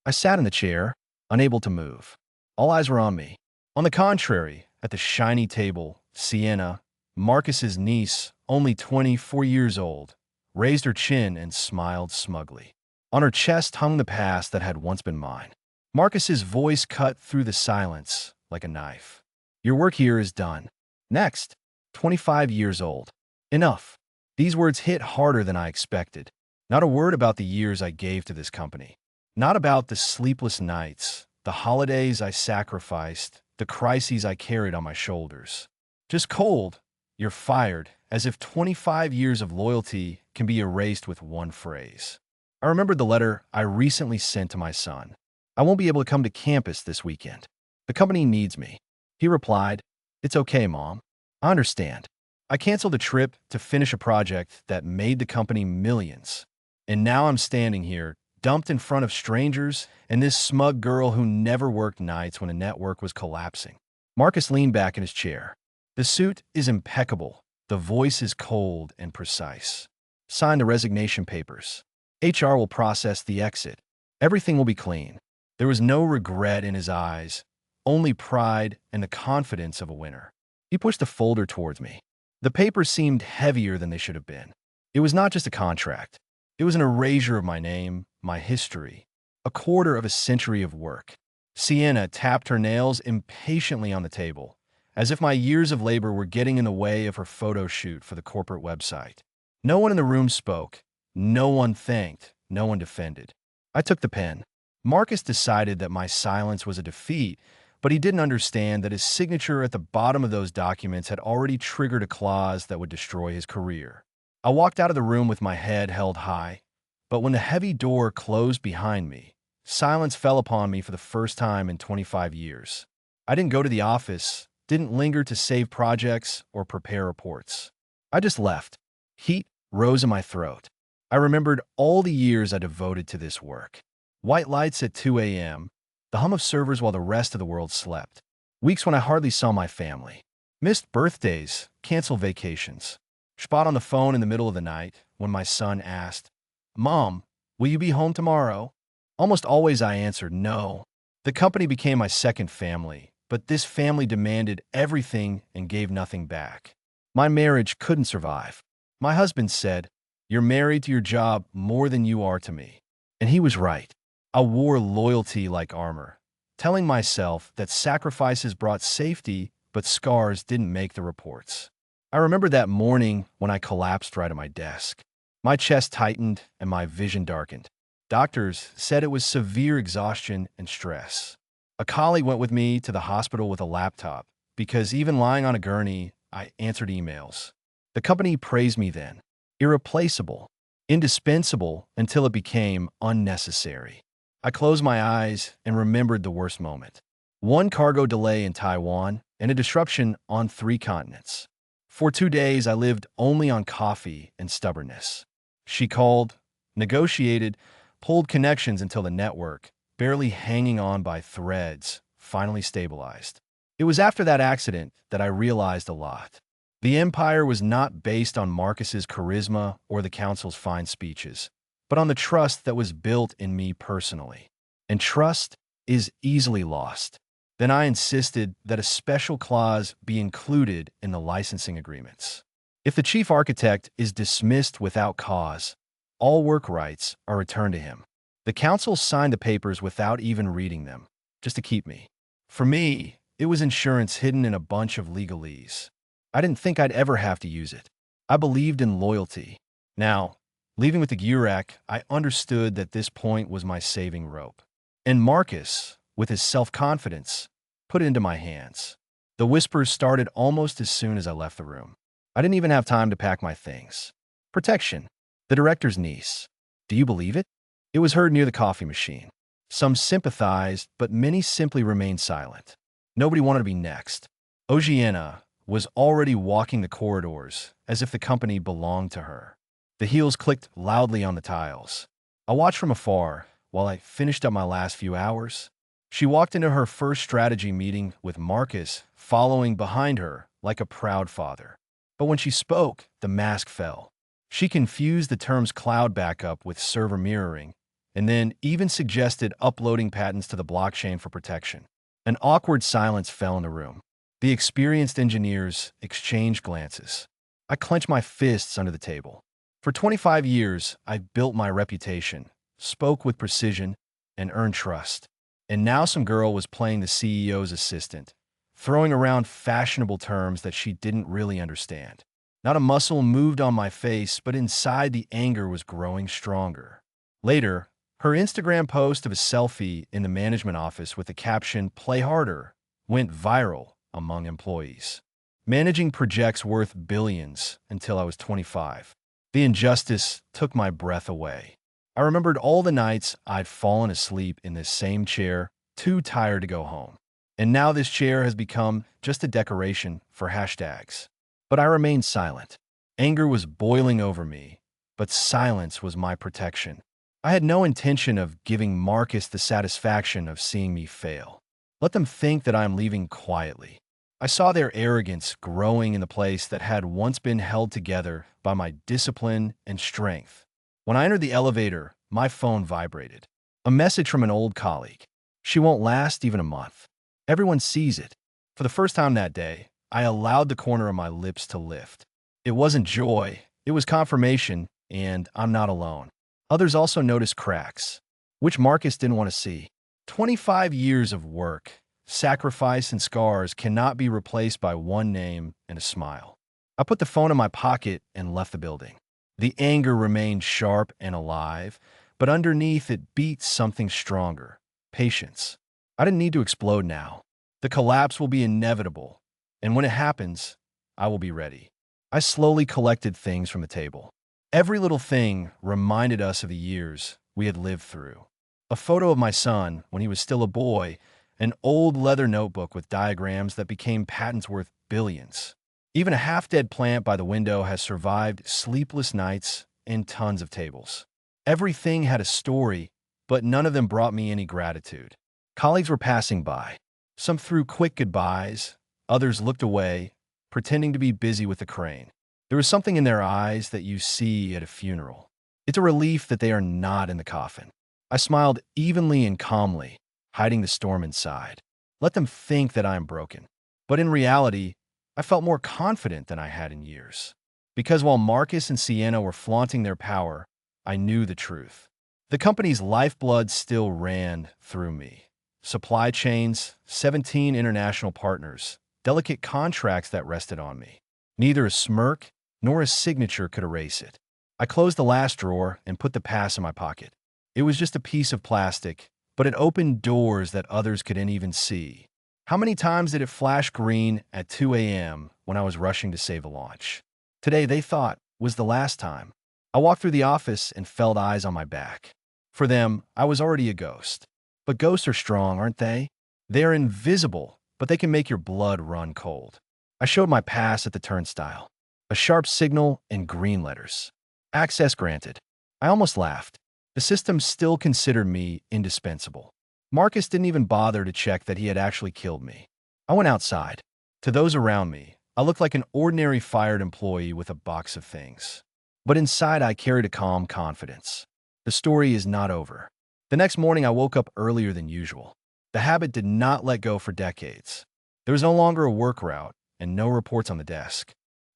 I sat in the chair, unable to move. All eyes were on me. On the contrary, at the shiny table, Sienna, Marcus's niece, only 24 years old, raised her chin and smiled smugly. On her chest hung the past that had once been mine. Marcus's voice cut through the silence like a knife. Your work here is done. Next, 25 years old. Enough. These words hit harder than I expected. Not a word about the years I gave to this company. Not about the sleepless nights, the holidays I sacrificed, the crises I carried on my shoulders. Just cold, you're fired, as if 25 years of loyalty can be erased with one phrase. I remembered the letter I recently sent to my son. I won't be able to come to campus this weekend. The company needs me. He replied, It's okay, Mom. I understand. I canceled a trip to finish a project that made the company millions. And now I'm standing here, dumped in front of strangers and this smug girl who never worked nights when the network was collapsing. Marcus leaned back in his chair. The suit is impeccable. The voice is cold and precise. Sign the resignation papers. HR will process the exit. Everything will be clean. There was no regret in his eyes, only pride and the confidence of a winner. He pushed a folder towards me. The papers seemed heavier than they should have been. It was not just a contract. It was an erasure of my name, my history, a quarter of a century of work. Sienna tapped her nails impatiently on the table, as if my years of labor were getting in the way of her photo shoot for the corporate website. No one in the room spoke. No one thanked. No one defended. I took the pen. Marcus decided that my silence was a defeat, but he didn't understand that his signature at the bottom of those documents had already triggered a clause that would destroy his career. I walked out of the room with my head held high, but when the heavy door closed behind me, silence fell upon me for the first time in 25 years. I didn't go to the office, didn't linger to save projects or prepare reports. I just left. Heat rose in my throat. I remembered all the years I devoted to this work. White lights at 2 a.m., the hum of servers while the rest of the world slept. Weeks when I hardly saw my family. Missed birthdays, canceled vacations. Spot on the phone in the middle of the night when my son asked, Mom, will you be home tomorrow? Almost always I answered no. The company became my second family, but this family demanded everything and gave nothing back. My marriage couldn't survive. My husband said, You're married to your job more than you are to me. And he was right. I wore loyalty like armor, telling myself that sacrifices brought safety, but scars didn't make the reports. I remember that morning when I collapsed right at my desk. My chest tightened and my vision darkened. Doctors said it was severe exhaustion and stress. A colleague went with me to the hospital with a laptop because even lying on a gurney, I answered emails. The company praised me then. Irreplaceable, indispensable until it became unnecessary. I closed my eyes and remembered the worst moment. One cargo delay in Taiwan and a disruption on 3 continents. For 2 days, I lived only on coffee and stubbornness. She called, negotiated, pulled connections until the network, barely hanging on by threads, finally stabilized. It was after that accident that I realized a lot. The empire was not based on Marcus's charisma or the council's fine speeches, but on the trust that was built in me personally. And trust is easily lost. Then I insisted that a special clause be included in the licensing agreements. If the chief architect is dismissed without cause, all work rights are returned to him. The council signed the papers without even reading them, just to keep me. For me, it was insurance hidden in a bunch of legalese. I didn't think I'd ever have to use it. I believed in loyalty. Now, leaving with the Gurek, I understood that this point was my saving rope. And Marcus, with his self-confidence, put it into my hands. The whispers started almost as soon as I left the room. I didn't even have time to pack my things. Protection. The director's niece. Do you believe it? It was heard near the coffee machine. Some sympathized, but many simply remained silent. Nobody wanted to be next. Ogiena was already walking the corridors as if the company belonged to her. The heels clicked loudly on the tiles. I watched from afar while I finished up my last few hours. She walked into her first strategy meeting with Marcus following behind her like a proud father. But when she spoke, the mask fell. She confused the terms cloud backup with server mirroring, and then even suggested uploading patents to the blockchain for protection. An awkward silence fell in the room. The experienced engineers exchanged glances. I clenched my fists under the table. For 25 years, I've built my reputation, spoke with precision, and earned trust. And now some girl was playing the CEO's assistant, throwing around fashionable terms that she didn't really understand. Not a muscle moved on my face, but inside the anger was growing stronger. Later, her Instagram post of a selfie in the management office with the caption, "Play harder," went viral among employees. Managing projects worth billions until I was 25. The injustice took my breath away. I remembered all the nights I'd fallen asleep in this same chair, too tired to go home. And now this chair has become just a decoration for hashtags. But I remained silent. Anger was boiling over me, but silence was my protection. I had no intention of giving Marcus the satisfaction of seeing me fail. Let them think that I am leaving quietly. I saw their arrogance growing in the place that had once been held together by my discipline and strength. When I entered the elevator, my phone vibrated. A message from an old colleague. She won't last even a month. Everyone sees it. For the first time that day, I allowed the corner of my lips to lift. It wasn't joy, it was confirmation, and I'm not alone. Others also noticed cracks, which Marcus didn't want to see. 25 years of work, sacrifice, and scars cannot be replaced by one name and a smile. I put the phone in my pocket and left the building. The anger remained sharp and alive, but underneath it beat something stronger: patience. I didn't need to explode now. The collapse will be inevitable, and when it happens, I will be ready. I slowly collected things from the table. Every little thing reminded us of the years we had lived through. A photo of my son when he was still a boy, an old leather notebook with diagrams that became patents worth billions. Even a half-dead plant by the window has survived sleepless nights and tons of tables. Everything had a story, but none of them brought me any gratitude. Colleagues were passing by. Some threw quick goodbyes, others looked away, pretending to be busy with the crane. There was something in their eyes that you see at a funeral. It's a relief that they are not in the coffin. I smiled evenly and calmly, hiding the storm inside. Let them think that I am broken. But in reality, I felt more confident than I had in years. Because while Marcus and Sienna were flaunting their power, I knew the truth. The company's lifeblood still ran through me. Supply chains, 17 international partners, delicate contracts that rested on me. Neither a smirk nor a signature could erase it. I closed the last drawer and put the pass in my pocket. It was just a piece of plastic, but it opened doors that others couldn't even see. How many times did it flash green at 2 a.m. when I was rushing to save a launch? Today, they thought, was the last time. I walked through the office and felt eyes on my back. For them, I was already a ghost. But ghosts are strong, aren't they? They are invisible, but they can make your blood run cold. I showed my pass at the turnstile. A sharp signal in green letters. Access granted. I almost laughed. The system still considered me indispensable. Marcus didn't even bother to check that he had actually killed me. I went outside. To those around me, I looked like an ordinary fired employee with a box of things. But inside, I carried a calm confidence. The story is not over. The next morning, I woke up earlier than usual. The habit did not let go for decades. There was no longer a work route and no reports on the desk.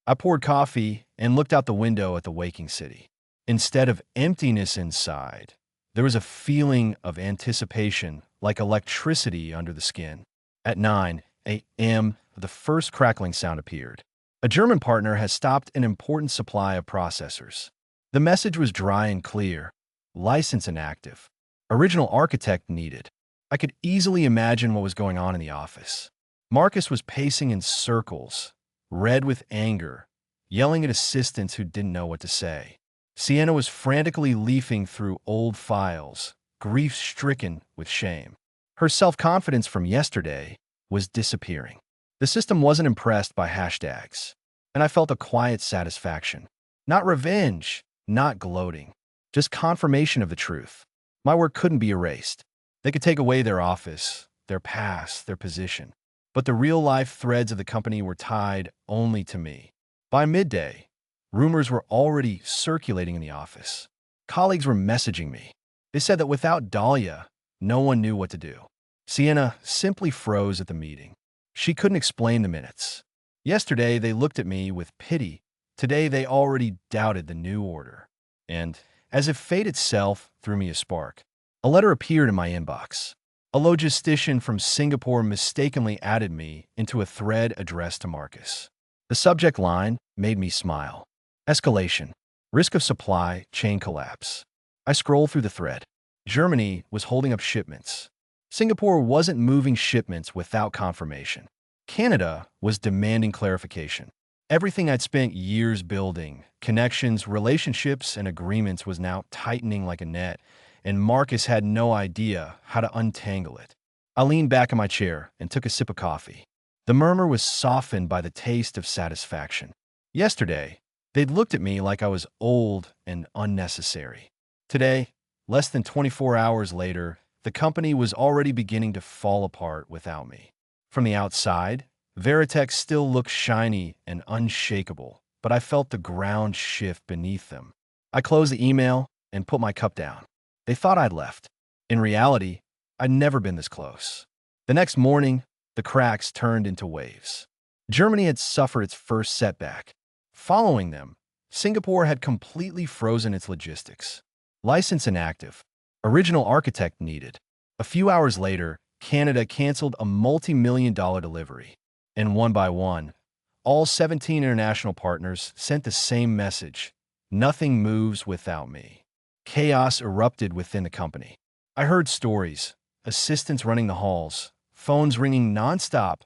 I poured coffee and looked out the window at the waking city. Instead of emptiness inside, there was a feeling of anticipation, like electricity under the skin. At 9 a.m., the first crackling sound appeared. A German partner has stopped an important supply of processors. The message was dry and clear. License inactive. Original architect needed. I could easily imagine what was going on in the office. Marcus was pacing in circles, red with anger, yelling at assistants who didn't know what to say. Sienna was frantically leafing through old files, grief-stricken with shame. Her self-confidence from yesterday was disappearing. The system wasn't impressed by hashtags, and I felt a quiet satisfaction. Not revenge, not gloating, just confirmation of the truth. My work couldn't be erased. They could take away their office, their past, their position. But the real-life threads of the company were tied only to me. By midday, rumors were already circulating in the office. Colleagues were messaging me. They said that without Dahlia, no one knew what to do. Sienna simply froze at the meeting. She couldn't explain the minutes. Yesterday, they looked at me with pity. Today, they already doubted the new order. And, as if fate itself threw me a spark, a letter appeared in my inbox. A logistician from Singapore mistakenly added me into a thread addressed to Marcus. The subject line made me smile. Escalation. Risk of supply chain collapse. I scrolled through the thread. Germany was holding up shipments. Singapore wasn't moving shipments without confirmation. Canada was demanding clarification. Everything I'd spent years building, connections, relationships, and agreements was now tightening like a net, and Marcus had no idea how to untangle it. I leaned back in my chair and took a sip of coffee. The murmur was softened by the taste of satisfaction. Yesterday, they'd looked at me like I was old and unnecessary. Today, less than 24 hours later, the company was already beginning to fall apart without me. From the outside, Veritex still looked shiny and unshakable, but I felt the ground shift beneath them. I closed the email and put my cup down. They thought I'd left. In reality, I'd never been this close. The next morning, the cracks turned into waves. Germany had suffered its first setback. Following them, Singapore had completely frozen its logistics. License inactive. Original architect needed. A few hours later, Canada canceled a multi-million-dollar delivery. And one by one, all 17 international partners sent the same message: nothing moves without me. Chaos erupted within the company. I heard stories, assistants running the halls, phones ringing nonstop,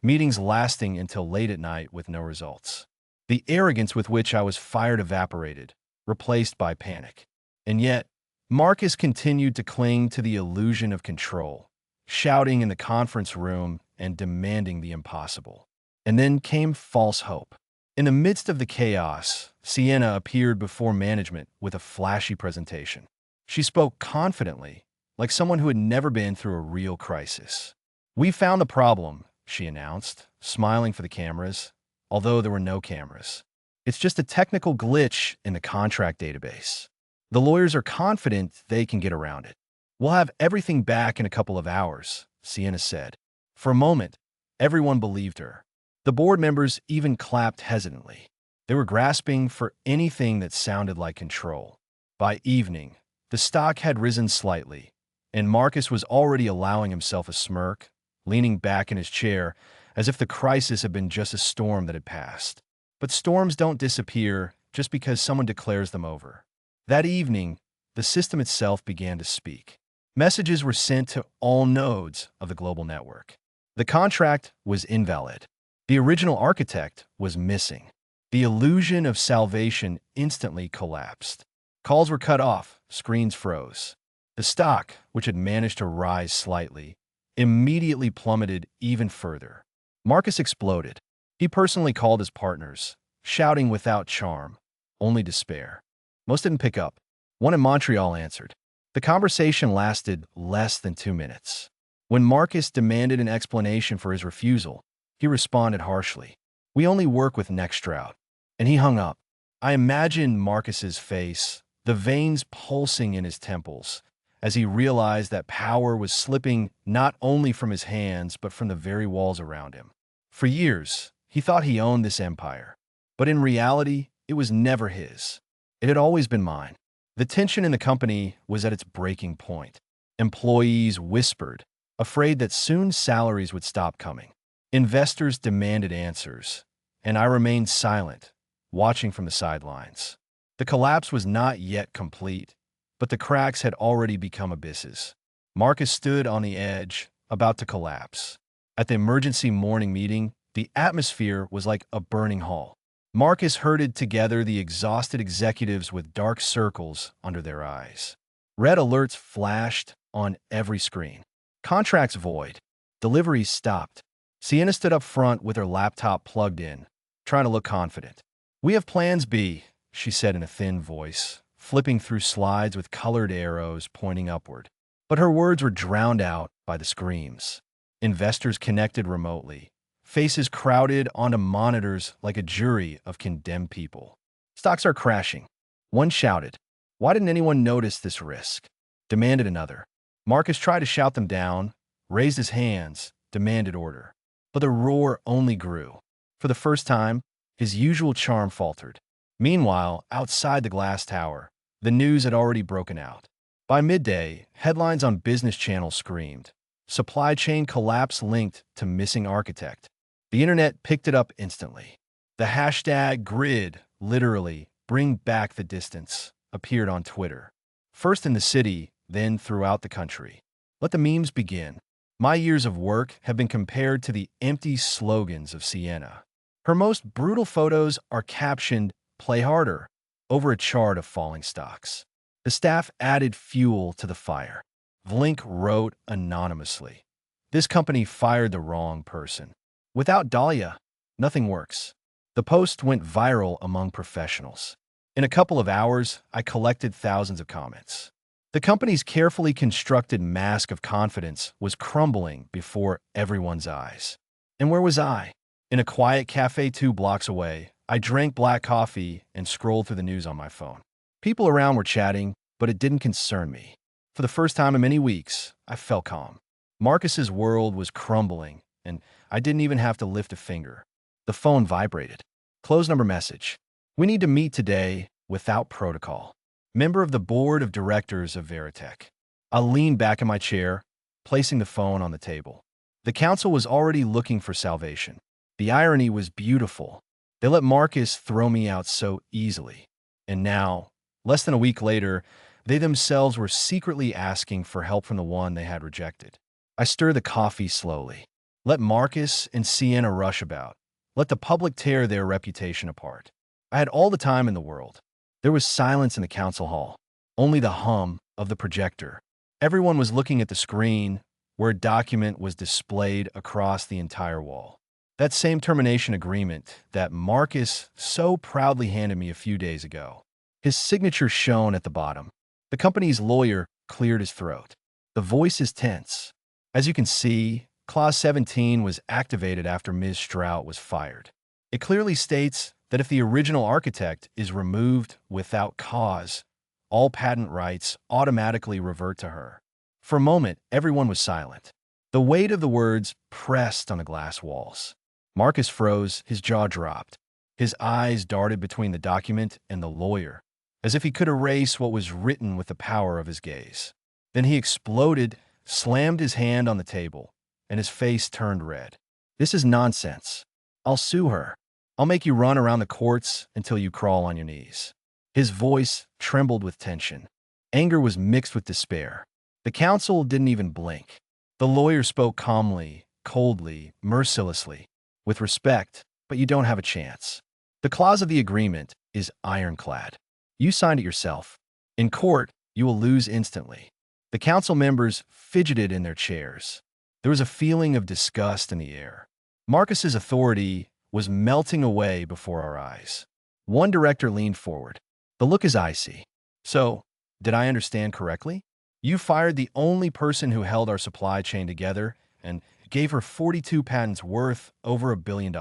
meetings lasting until late at night with no results. The arrogance with which I was fired evaporated, replaced by panic. And yet, Marcus continued to cling to the illusion of control, shouting in the conference room and demanding the impossible. And then came false hope. In the midst of the chaos, Sienna appeared before management with a flashy presentation. She spoke confidently, like someone who had never been through a real crisis. "We found the problem," she announced, smiling for the cameras, although there were no cameras. "It's just a technical glitch in the contract database. The lawyers are confident they can get around it. We'll have everything back in a couple of hours," Sienna said. For a moment, everyone believed her. The board members even clapped hesitantly. They were grasping for anything that sounded like control. By evening, the stock had risen slightly, and Marcus was already allowing himself a smirk, leaning back in his chair as if the crisis had been just a storm that had passed. But storms don't disappear just because someone declares them over. That evening, the system itself began to speak. Messages were sent to all nodes of the global network. The contract was invalid. The original architect was missing. The illusion of salvation instantly collapsed. Calls were cut off, screens froze. The stock, which had managed to rise slightly, immediately plummeted even further. Marcus exploded. He personally called his partners, shouting without charm, only despair. Most didn't pick up. One in Montreal answered. The conversation lasted less than 2 minutes. When Marcus demanded an explanation for his refusal, he responded harshly. "We only work with Nextrout." And he hung up. I imagined Marcus's face, the veins pulsing in his temples, as he realized that power was slipping not only from his hands but from the very walls around him. For years, he thought he owned this empire. But in reality, it was never his. It had always been mine. The tension in the company was at its breaking point. Employees whispered, afraid that soon salaries would stop coming. Investors demanded answers, and I remained silent, watching from the sidelines. The collapse was not yet complete, but the cracks had already become abysses. Marcus stood on the edge, about to collapse. At the emergency morning meeting, the atmosphere was like a burning hall. Marcus herded together the exhausted executives with dark circles under their eyes. Red alerts flashed on every screen. Contracts void. Deliveries stopped. Sienna stood up front with her laptop plugged in, trying to look confident. "We have plans B," she said in a thin voice, flipping through slides with colored arrows pointing upward. But her words were drowned out by the screams. Investors connected remotely. Faces crowded onto monitors like a jury of condemned people. "Stocks are crashing." One shouted. "Why didn't anyone notice this risk?" demanded another. Marcus tried to shout them down, raised his hands, demanded order. But the roar only grew. For the first time, his usual charm faltered. Meanwhile, outside the glass tower, the news had already broken out. By midday, headlines on business channels screamed, "Supply chain collapse linked to missing architect." The internet picked it up instantly. The hashtag grid, literally, bring back the distance, appeared on Twitter. First in the city, then throughout the country. Let the memes begin. My years of work have been compared to the empty slogans of Sienna. Her most brutal photos are captioned, "Play harder," over a chart of falling stocks. The staff added fuel to the fire. Vlink wrote anonymously, "This company fired the wrong person. Without Dahlia, nothing works." The post went viral among professionals. In a couple of hours, I collected thousands of comments. The company's carefully constructed mask of confidence was crumbling before everyone's eyes. And where was I? In a quiet cafe 2 blocks away, I drank black coffee and scrolled through the news on my phone. People around were chatting, but it didn't concern me. For the first time in many weeks, I felt calm. Marcus's world was crumbling, and I didn't even have to lift a finger. The phone vibrated. Close number message. "We need to meet today without protocol. Member of the board of directors of Veritech." I leaned back in my chair, placing the phone on the table. The council was already looking for salvation. The irony was beautiful. They let Marcus throw me out so easily. And now, less than a week later, they themselves were secretly asking for help from the one they had rejected. I stirred the coffee slowly. Let Marcus and Sienna rush about. Let the public tear their reputation apart. I had all the time in the world. There was silence in the council hall, only the hum of the projector. Everyone was looking at the screen, where a document was displayed across the entire wall. That same termination agreement that Marcus so proudly handed me a few days ago. His signature shone at the bottom. The company's lawyer cleared his throat. The voice is tense. As you can see, Clause 17 was activated after Ms. Strout was fired. It clearly states that if the original architect is removed without cause, all patent rights automatically revert to her. For a moment, everyone was silent. The weight of the words pressed on the glass walls. Marcus froze, his jaw dropped. His eyes darted between the document and the lawyer, as if he could erase what was written with the power of his gaze. Then he exploded, slammed his hand on the table, and his face turned red. "This is nonsense. I'll sue her. I'll make you run around the courts until you crawl on your knees." His voice trembled with tension. Anger was mixed with despair. The council didn't even blink. The lawyer spoke calmly, coldly, mercilessly, with respect, "But you don't have a chance. The clause of the agreement is ironclad. You signed it yourself. In court, you will lose instantly." The council members fidgeted in their chairs. There was a feeling of disgust in the air. Marcus's authority was melting away before our eyes. One director leaned forward. The look is icy. "So, did I understand correctly? You fired the only person who held our supply chain together and gave her 42 patents worth over $1 billion.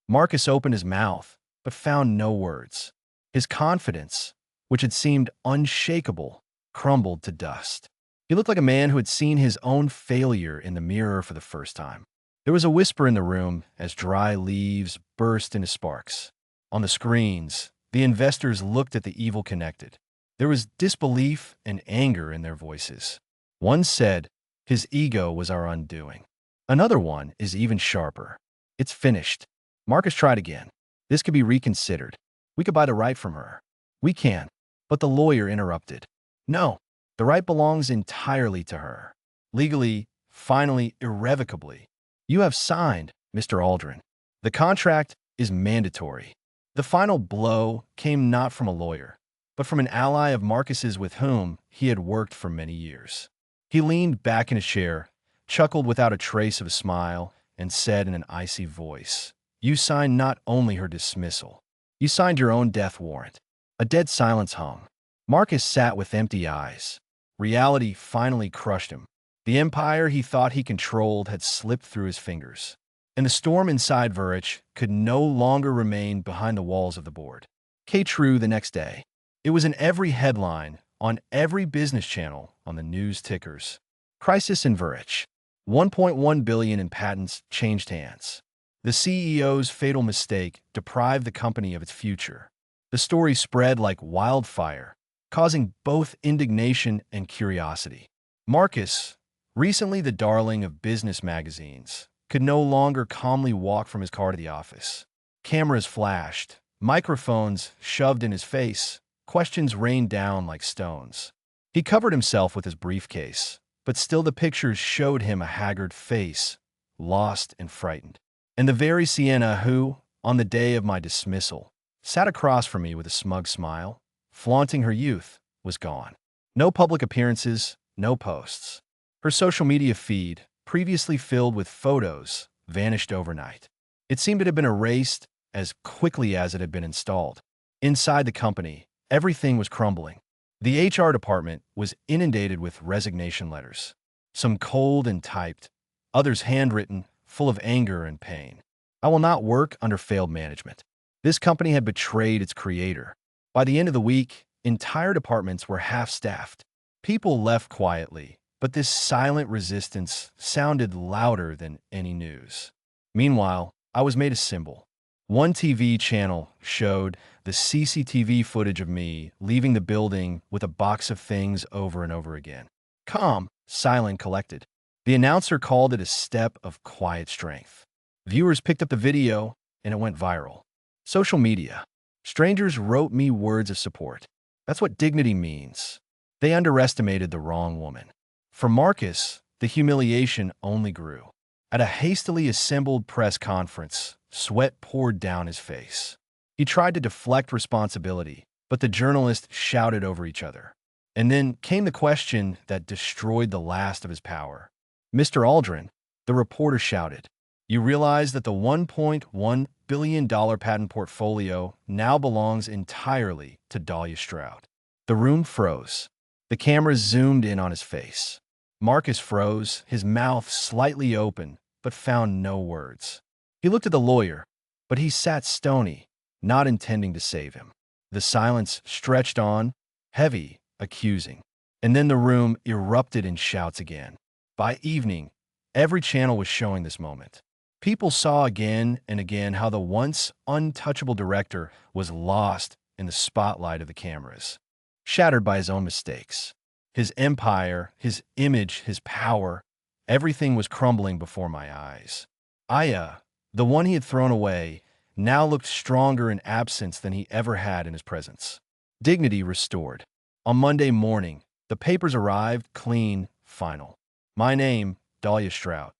Marcus opened his mouth, but found no words. His confidence, which had seemed unshakable, crumbled to dust. He looked like a man who had seen his own failure in the mirror for the first time. There was a whisper in the room as dry leaves burst into sparks. On the screens, the investors looked at the evil connected. There was disbelief and anger in their voices. One said, "His ego was our undoing." Another one is even sharper. "It's finished." Marcus tried again. "This could be reconsidered. We could buy the right from her." "We can." But the lawyer interrupted. "No, the right belongs entirely to her. Legally, finally, irrevocably. You have signed, Mr. Aldrin. The contract is mandatory." The final blow came not from a lawyer, but from an ally of Marcus's with whom he had worked for many years. He leaned back in his chair, chuckled without a trace of a smile, and said in an icy voice, "You signed not only her dismissal, you signed your own death warrant." A dead silence hung. Marcus sat with empty eyes. Reality finally crushed him. The empire he thought he controlled had slipped through his fingers, and the storm inside Verich could no longer remain behind the walls of the board. True the next day. It was in every headline, on every business channel on the news tickers. Crisis in Zurich. 1.1 billion in patents changed hands. The CEO's fatal mistake deprived the company of its future. The story spread like wildfire, causing both indignation and curiosity. Marcus, recently the darling of business magazines, could no longer calmly walk from his car to the office. Cameras flashed, microphones shoved in his face, questions rained down like stones. He covered himself with his briefcase, but still the pictures showed him a haggard face, lost and frightened. And the very Sienna who, on the day of my dismissal, sat across from me with a smug smile, flaunting her youth, was gone. No public appearances, no posts. Her social media feed, previously filled with photos, vanished overnight. It seemed to have been erased as quickly as it had been installed. Inside the company, everything was crumbling. The HR department was inundated with resignation letters, some cold and typed, others handwritten, full of anger and pain. I will not work under failed management. This company had betrayed its creator. By the end of the week, entire departments were half-staffed. People left quietly, but this silent resistance sounded louder than any news. Meanwhile, I was made a symbol. One TV channel showed the CCTV footage of me leaving the building with a box of things over and over again. Calm, silent, collected. The announcer called it a step of quiet strength. Viewers picked up the video, and it went viral. Social media. Strangers wrote me words of support. That's what dignity means. They underestimated the wrong woman. For Marcus, the humiliation only grew. At a hastily assembled press conference, sweat poured down his face. He tried to deflect responsibility, but the journalists shouted over each other. And then came the question that destroyed the last of his power. Mr. Aldrin, the reporter shouted, you realize that the $1.1 billion patent portfolio now belongs entirely to Dahlia Stroud. The room froze. The cameras zoomed in on his face. Marcus froze, his mouth slightly open, but found no words. He looked at the lawyer, but he sat stony, not intending to save him. The silence stretched on, heavy, accusing. And then the room erupted in shouts again. By evening, every channel was showing this moment. People saw again and again how the once untouchable director was lost in the spotlight of the cameras, shattered by his own mistakes. His empire, his image, his power, everything was crumbling before my eyes. Aya, the one he had thrown away, now looked stronger in absence than he ever had in his presence. Dignity restored. On Monday morning, the papers arrived, clean, final. My name, Dahlia Stroud,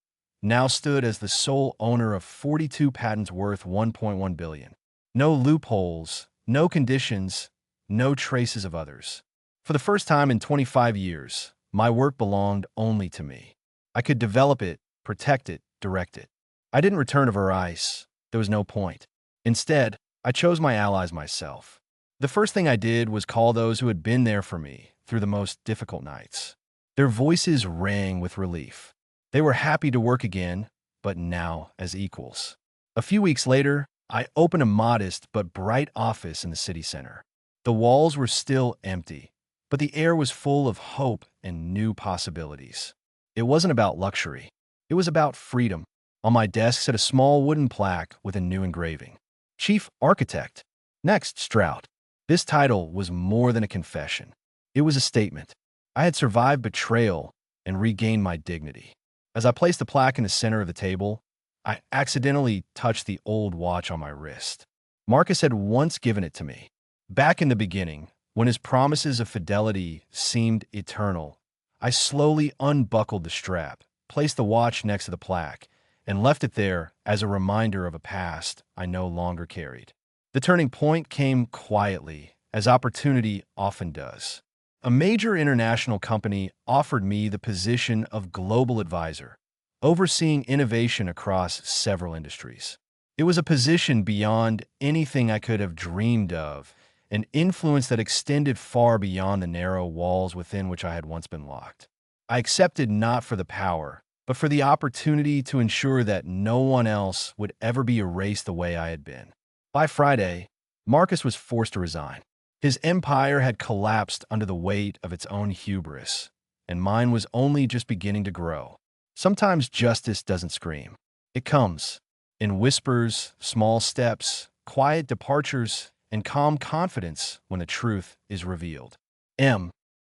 now stood as the sole owner of 42 patents worth $1.1 billion. No loopholes, no conditions, no traces of others. For the first time in 25 years, my work belonged only to me. I could develop it, protect it, direct it. I didn't return to Verise. There was no point. Instead, I chose my allies myself. The first thing I did was call those who had been there for me through the most difficult nights. Their voices rang with relief. They were happy to work again, but now as equals. A few weeks later, I opened a modest but bright office in the city center. The walls were still empty, but the air was full of hope and new possibilities. It wasn't about luxury. It was about freedom. On my desk sat a small wooden plaque with a new engraving. Chief Architect. Next, Stroud. This title was more than a confession. It was a statement. I had survived betrayal and regained my dignity. As I placed the plaque in the center of the table, I accidentally touched the old watch on my wrist. Marcus had once given it to me. Back in the beginning, when his promises of fidelity seemed eternal, I slowly unbuckled the strap, placed the watch next to the plaque, and left it there as a reminder of a past I no longer carried. The turning point came quietly, as opportunity often does. A major international company offered me the position of global advisor, overseeing innovation across several industries. It was a position beyond anything I could have dreamed of, an influence that extended far beyond the narrow walls within which I had once been locked. I accepted not for the power, but for the opportunity to ensure that no one else would ever be erased the way I had been. By Friday, Marcus was forced to resign. His empire had collapsed under the weight of its own hubris, and mine was only just beginning to grow. Sometimes justice doesn't scream. It comes in whispers, small steps, quiet departures, and calm confidence when the truth is revealed. M.